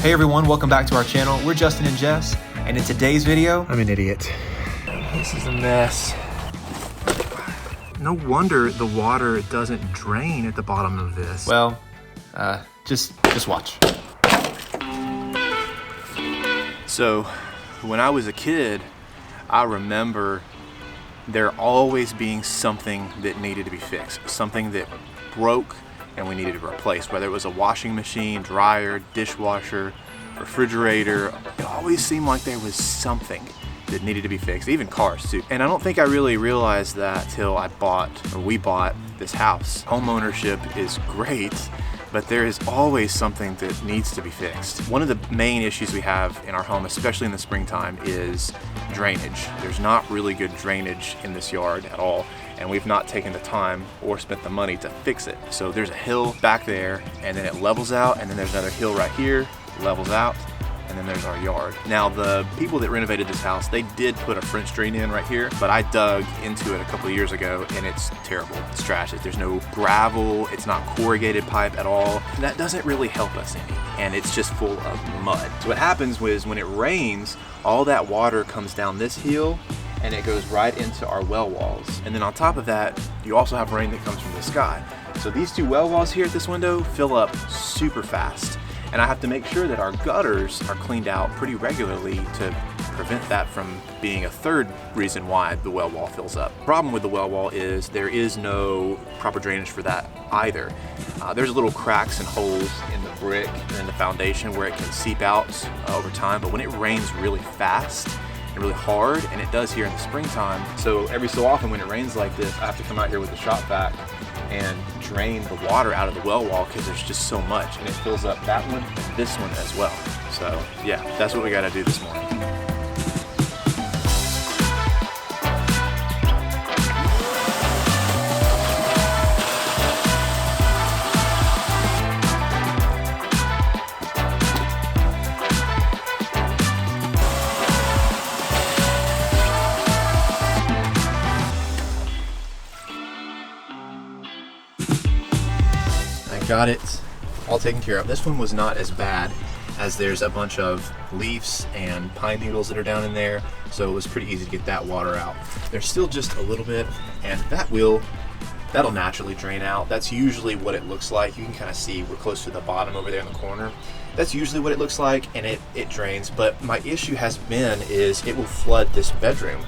Hey everyone, welcome back to our channel. We're Justin and Jess, and in today's video, I'm an idiot. This is a mess. No wonder the water doesn't drain at the bottom of this. well, just watch. So, when I was a kid, I remember there always being something that needed to be fixed, something that broke and we needed to replace, whether it was a washing machine, dryer, dishwasher, refrigerator. It always seemed like there was something that needed to be fixed, even cars too. And I don't think I really realized that till we bought this house. Home ownership is great, but there is always something that needs to be fixed. One of the main issues we have in our home, especially in the springtime, is drainage. There's not really good drainage in this yard at all, and we've not taken the time or spent the money to fix it. So there's a hill back there, and then it levels out, and then there's another hill right here, levels out, and then there's our yard. Now, the people that renovated this house, they did put a French drain in right here, but I dug into it a couple of years ago and it's terrible. It's trash. There's no gravel, it's not corrugated pipe at all. That doesn't really help us any, and it's just full of mud. So what happens is when it rains, all that water comes down this hill and it goes right into our well walls. And then on top of that, you also have rain that comes from the sky. So these two well walls here at this window fill up super fast. And I have to make sure that our gutters are cleaned out pretty regularly to prevent that from being a third reason why the well wall fills up. The problem with the well wall is there is no proper drainage for that either. There's little cracks and holes in the brick and in the foundation where it can seep out over time, but when it rains really fast and really hard, and it does here in the springtime, so every so often when it rains like this, I have to come out here with the shop vac and drain the water out of the well wall because there's just so much, and it fills up that one and this one as well. So yeah, that's what we got to do this morning. Got it all taken care of. This one was not as bad, as there's a bunch of leaves and pine needles that are down in there, so it was pretty easy to get that water out. There's still just a little bit, and that'll naturally drain out. That's usually what it looks like. You can kind of see we're close to the bottom over there in the corner. That's usually what it looks like, and it drains. But my issue has been is it will flood this bedroom,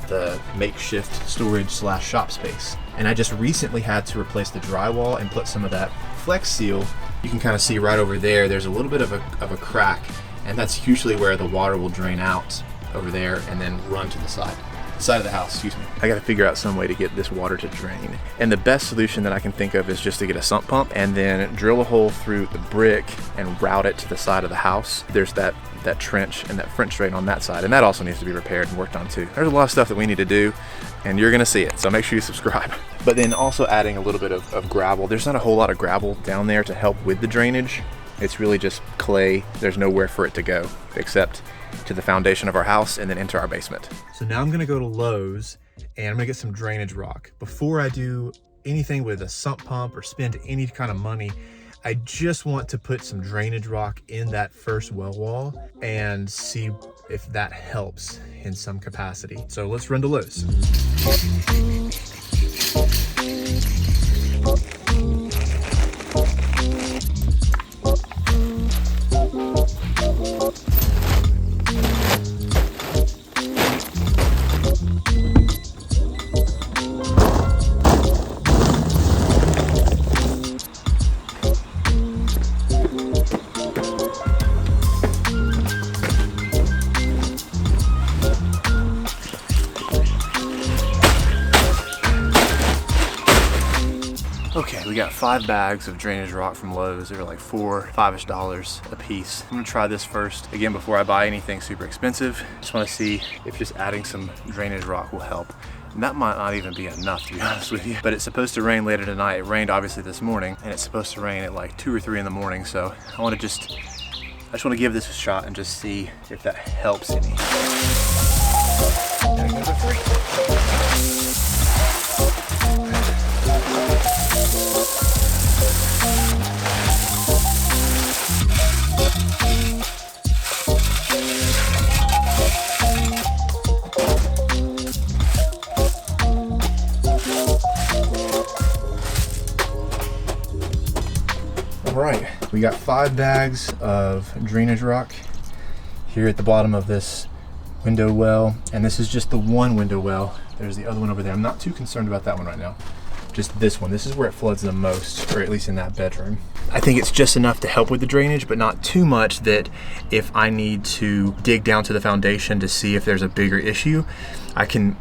the makeshift storage / shop space. And I just recently had to replace the drywall and put some of that Flex Seal. You can kind of see right over there, there's a little bit of a crack, and that's usually where the water will drain out over there and then run to the side of the house, excuse me. I gotta figure out some way to get this water to drain. And the best solution that I can think of is just to get a sump pump and then drill a hole through the brick and route it to the side of the house. There's that trench and that French drain on that side, and that also needs to be repaired and worked on too. There's a lot of stuff that we need to do, and you're gonna see it, so make sure you subscribe. But then also adding a little bit of gravel. There's not a whole lot of gravel down there to help with the drainage. It's really just clay. There's nowhere for it to go except to the foundation of our house and then into our basement. So now I'm gonna go to Lowe's and I'm gonna get some drainage rock. Before I do anything with a sump pump or spend any kind of money, I just want to put some drainage rock in that first well wall and see if that helps in some capacity. So let's run to Lowe's. Okay, we got 5 bags of drainage rock from Lowe's. They were like $5-ish a piece. I'm gonna try this first. Again, before I buy anything super expensive, just wanna see if just adding some drainage rock will help. And that might not even be enough, to be honest with you. But it's supposed to rain later tonight. It rained obviously this morning, and it's supposed to rain at like 2 or 3 in the morning. So I just wanna give this a shot and just see if that helps any. Bag number 3. We got 5 bags of drainage rock here at the bottom of this window well, and this is just the one window well. There's the other one over there. I'm not too concerned about that one right now. Just this one. This is where it floods the most, or at least in that bedroom. I think it's just enough to help with the drainage, but not too much that if I need to dig down to the foundation to see if there's a bigger issue, I can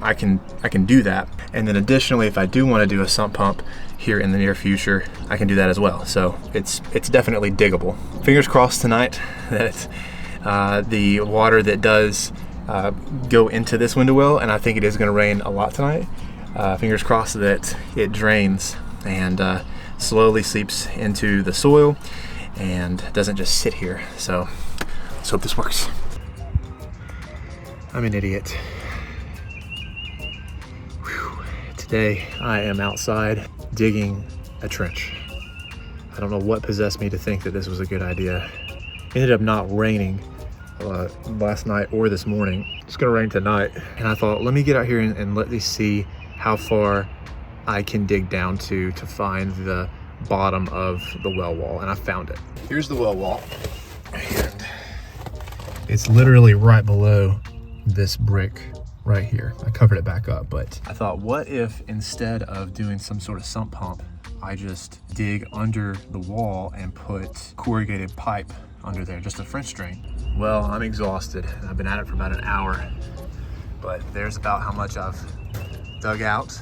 do that. And then additionally, if I do want to do a sump pump here in the near future, I can do that as well. So it's definitely diggable. Fingers crossed tonight that the water that does go into this window well, and I think it is going to rain a lot tonight. Fingers crossed that it drains and slowly seeps into the soil and doesn't just sit here. So let's hope this works. I'm an idiot. Whew. Today I am outside digging a trench. I don't know what possessed me to think that this was a good idea. It ended up not raining last night or this morning. It's gonna rain tonight. And I thought, let me get out here and let me see how far I can dig down to find the bottom of the well wall. And I found it. Here's the well wall. And it's literally right below this brick right here. I covered it back up, but I thought, what if instead of doing some sort of sump pump, I just dig under the wall and put corrugated pipe under there, just a French drain. Well, I'm exhausted and I've been at it for about an hour, but there's about how much I've dug out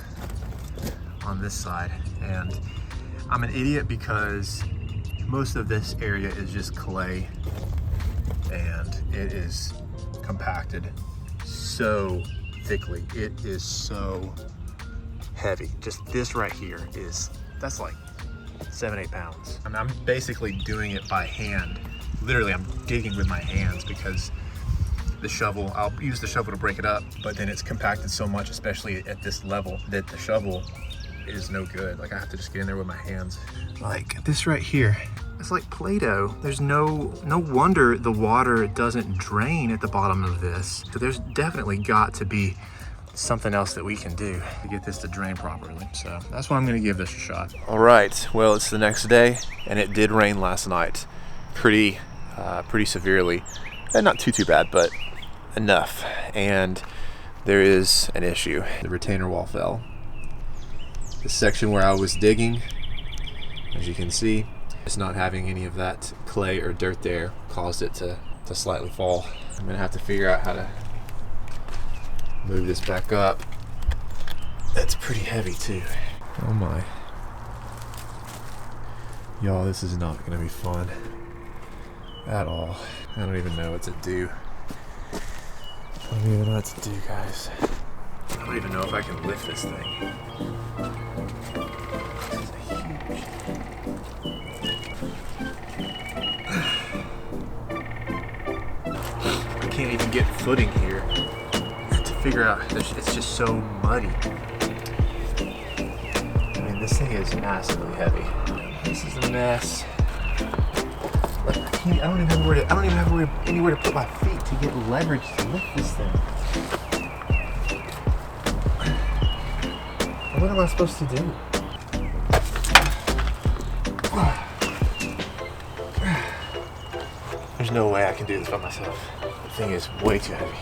on this side. And I'm an idiot because most of this area is just clay and it is compacted so thickly. It is so heavy. Just this right here that's like 7-8 pounds. I mean, I'm basically doing it by hand. Literally, I'm digging with my hands because the shovel, I'll use the shovel to break it up, but then it's compacted so much, especially at this level, that the shovel is no good. Like, I have to just get in there with my hands. Like this right here, it's like Play-Doh. There's no wonder the water doesn't drain at the bottom of this. So there's definitely got to be something else that we can do to get this to drain properly. So that's why I'm gonna give this a shot. All right, well, it's the next day and it did rain last night. Pretty severely. And not too bad, but enough. And there is an issue. The retainer wall fell. The section where I was digging, as you can see, it's not having any of that clay or dirt there caused it to slightly fall. I'm gonna have to figure out how to move this back up. That's pretty heavy too. Oh my. Y'all, this is not gonna be fun at all. I don't even know what to do. I don't even know what to do, guys. I don't even know if I can lift this thing. This is huge. I can't even get footing here to figure out. It's just so muddy. I mean, this thing is massively heavy. This is a mess. I don't even have anywhere to put my feet to get leverage to lift this thing. What am I supposed to do? There's no way I can do this by myself. The thing is way too heavy.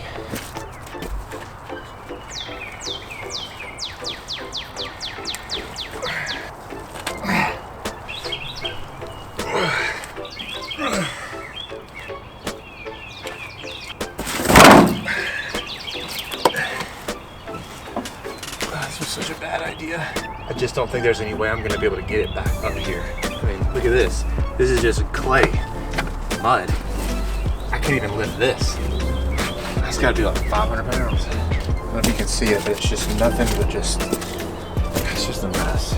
This was such a bad idea. I just don't think there's any way I'm gonna be able to get it back up here. I mean, look at this. This is just clay, mud. I can't even lift this. That's gotta be like 500 pounds. I don't know if you can see it, but it's just nothing but it's just a mess.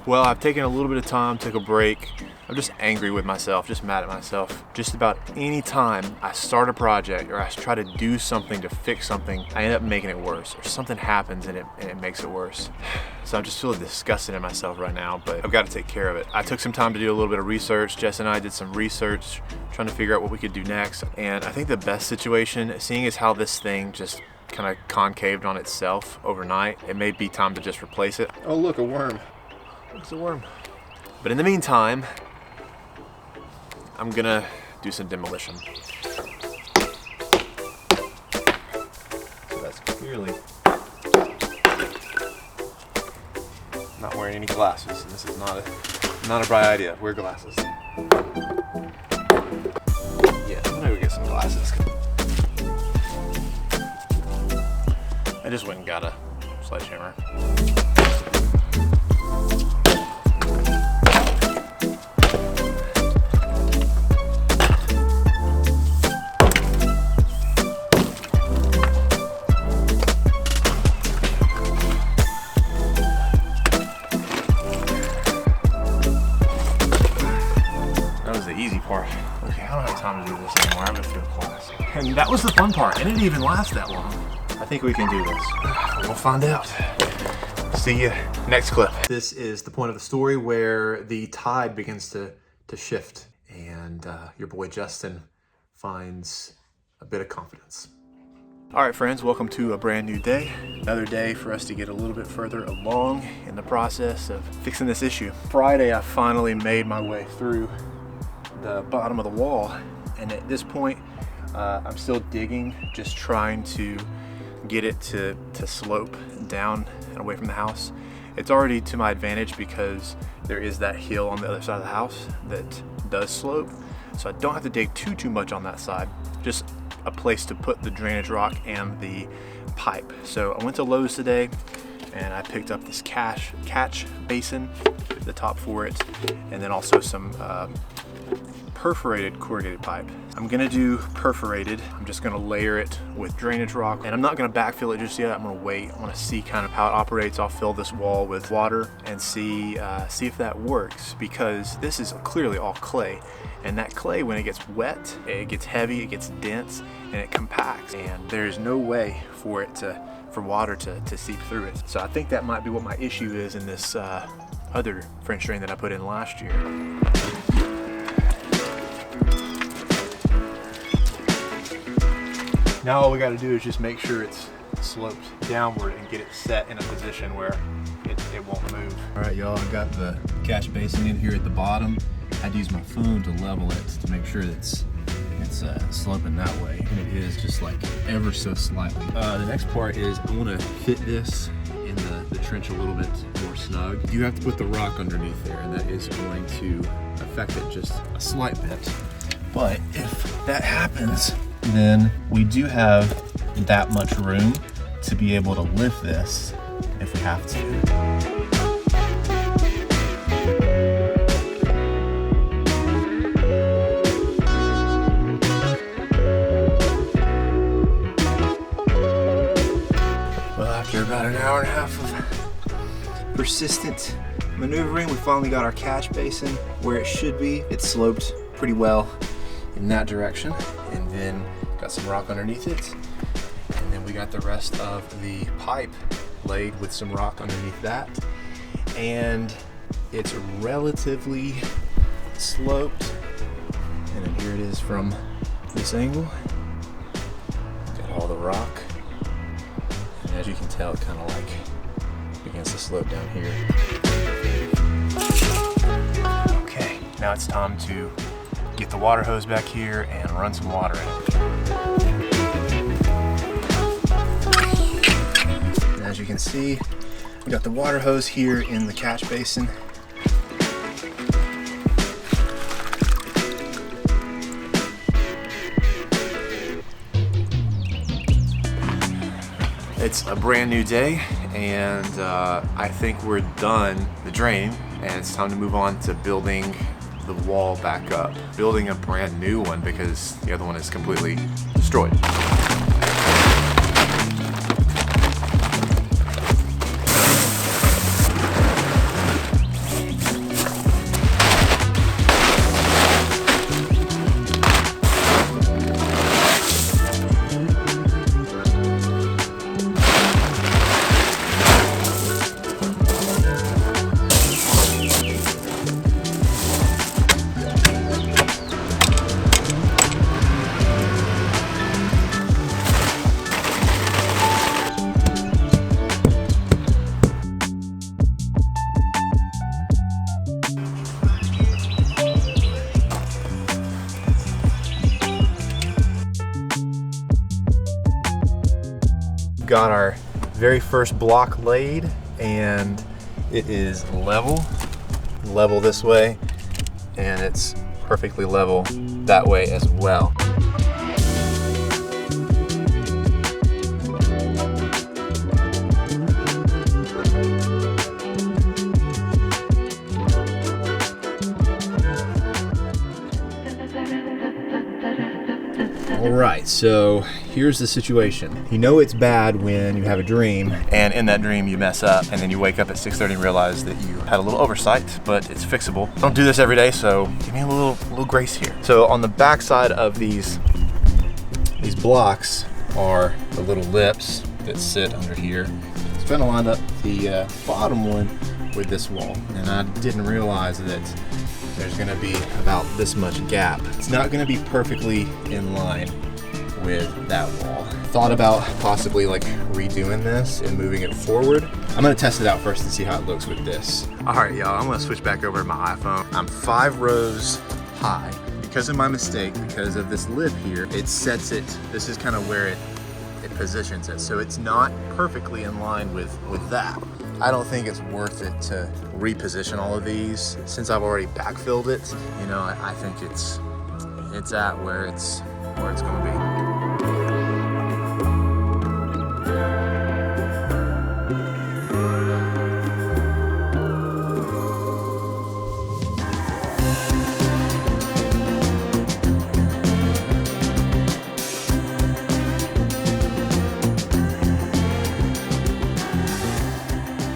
Well, I've taken a little bit of time, took a break. I'm just angry with myself, just mad at myself. Just about any time I start a project or I try to do something to fix something, I end up making it worse, or something happens and it makes it worse. So I'm just feeling disgusted in myself right now, but I've got to take care of it. I took some time to do a little bit of research. Jess and I did some research trying to figure out what we could do next. And I think the best situation, seeing as how this thing just kind of concaved on itself overnight, it may be time to just replace it. Oh look, a worm. It's a worm. But in the meantime, I'm gonna do some demolition. So that's clearly not wearing any glasses. This is not a bright idea. Wear glasses. Yeah, I'm gonna go get some glasses. I just went and got a sledgehammer. Okay, I don't have time to do this anymore. I'm gonna through class. And that was the fun part. It didn't even last that long. I think we can do this. We'll find out. See you next clip. This is the point of the story where the tide begins to shift, and your boy Justin finds a bit of confidence. All right, friends, welcome to a brand new day. Another day for us to get a little bit further along in the process of fixing this issue. Friday, I finally made my way through the bottom of the wall, and at this point I'm still digging, just trying to get it to slope down and away from the house. It's already to my advantage because there is that hill on the other side of the house that does slope, so I don't have to dig too much on that side. Just a place to put the drainage rock and the pipe. So I went to Lowe's today and I picked up this catch basin, the top for it, and then also some perforated corrugated pipe. I'm gonna do perforated. I'm just gonna layer it with drainage rock, and I'm not gonna backfill it just yet. I'm gonna wait. I wanna see kind of how it operates. I'll fill this wall with water and see if that works, because this is clearly all clay, and that clay, when it gets wet, it gets heavy, it gets dense, and it compacts, and there's no way for it for water to seep through it. So I think that might be what my issue is in this other French drain that I put in last year. Now all we got to do is just make sure it's sloped downward and get it set in a position where it won't move. All right, y'all, I got the catch basin in here at the bottom. I'd use my phone to level it to make sure that it's sloping that way, and it is, just like ever so slightly. The next part is I want to fit this in the trench a little bit more snug. You have to put the rock underneath there, and that is going to affect it just a slight bit. But if that happens, then we do have that much room to be able to lift this if we have to. Well, after about an hour and a half of persistent maneuvering, we finally got our catch basin where it should be. It's sloped pretty well in that direction, and then got some rock underneath it, and then we got the rest of the pipe laid with some rock underneath that, and it's relatively sloped, and then here it is from this angle. Got all the rock, and as you can tell, it kind of like begins to slope down here. Okay, now it's time to get the water hose back here and run some water in it. And as you can see, we got the water hose here in the catch basin. It's a brand new day, and I think we're done the drain, and it's time to move on to building the wall back up, building a brand new one because the other one is completely destroyed. our very first block laid, and it is level this way, and it's perfectly level that way as well. Alright, so here's the situation. You know it's bad when you have a dream, and in that dream you mess up, and then you wake up at 6:30 and realize that you had a little oversight, but it's fixable. Don't do this every day, so give me a little grace here. So on the back side of these blocks are the little lips that sit under here. It's trying to line up the bottom one with this wall, and I didn't realize that there's gonna be about this much gap. It's not gonna be perfectly in line with that wall. Thought about possibly like redoing this and moving it forward. I'm gonna test it out first and see how it looks with this. All right, y'all, I'm gonna switch back over to my iPhone. I'm 5 rows high. Because of my mistake, because of this lip here, it sets it, this is kind of where it positions it. So it's not perfectly in line with that. I don't think it's worth it to reposition all of these. Since I've already backfilled it, you know, I think it's at where it's gonna be.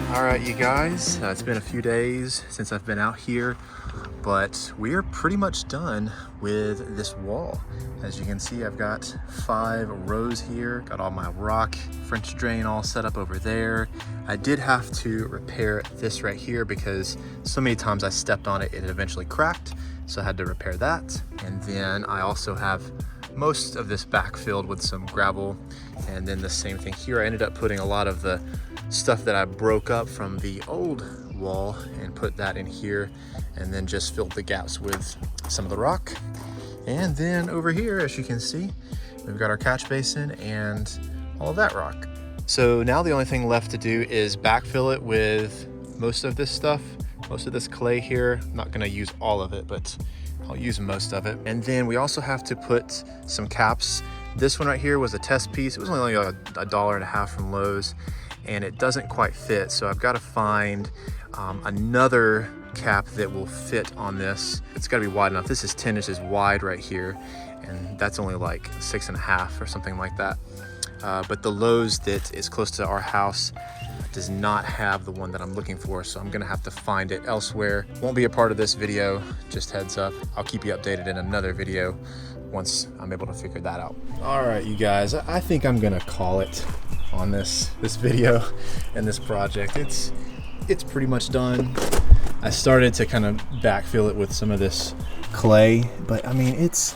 Alright, you guys, it's been a few days since I've been out here, but we are pretty much done with this wall. As you can see, I've got 5 rows here, got all my rock French drain all set up over there. I did have to repair this right here because so many times I stepped on it, it eventually cracked, so I had to repair that. And then I also have most of this backfilled with some gravel, and then the same thing here. I ended up putting a lot of the stuff that I broke up from the old wall and put that in here, and then just filled the gaps with some of the rock. And then over here, as you can see, we've got our catch basin and all of that rock. So now the only thing left to do is backfill it with most of this stuff, most of this clay here. I'm not gonna use all of it, but I'll use most of it. And then we also have to put some caps. This one right here was a test piece. It was only like $1.50 from Lowe's, and it doesn't quite fit. So I've got to find another cap that will fit on this. It's got to be wide enough. This is 10 inches wide right here, and that's only like 6.5 or something like that. But the Lowe's that is close to our house does not have the one that I'm looking for, so I'm gonna have to find it elsewhere. Won't be a part of this video, just heads up. I'll keep you updated in another video once I'm able to figure that out. All right, you guys, I think I'm gonna call it on this video and this project. It's pretty much done. I started to kind of backfill it with some of this clay, but I mean, it's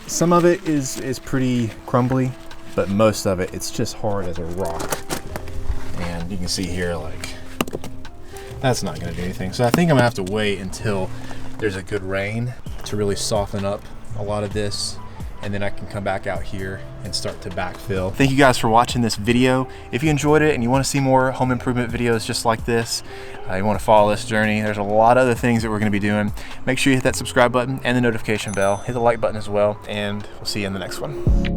some of it is pretty crumbly, but most of it's just hard as a rock. And you can see here, like, that's not gonna do anything. So I think I'm gonna have to wait until there's a good rain to really soften up a lot of this, and then I can come back out here and start to backfill. Thank you guys for watching this video. If you enjoyed it and you wanna see more home improvement videos just like this, you wanna follow this journey, there's a lot of other things that we're gonna be doing. Make sure you hit that subscribe button and the notification bell. Hit the like button as well, and we'll see you in the next one.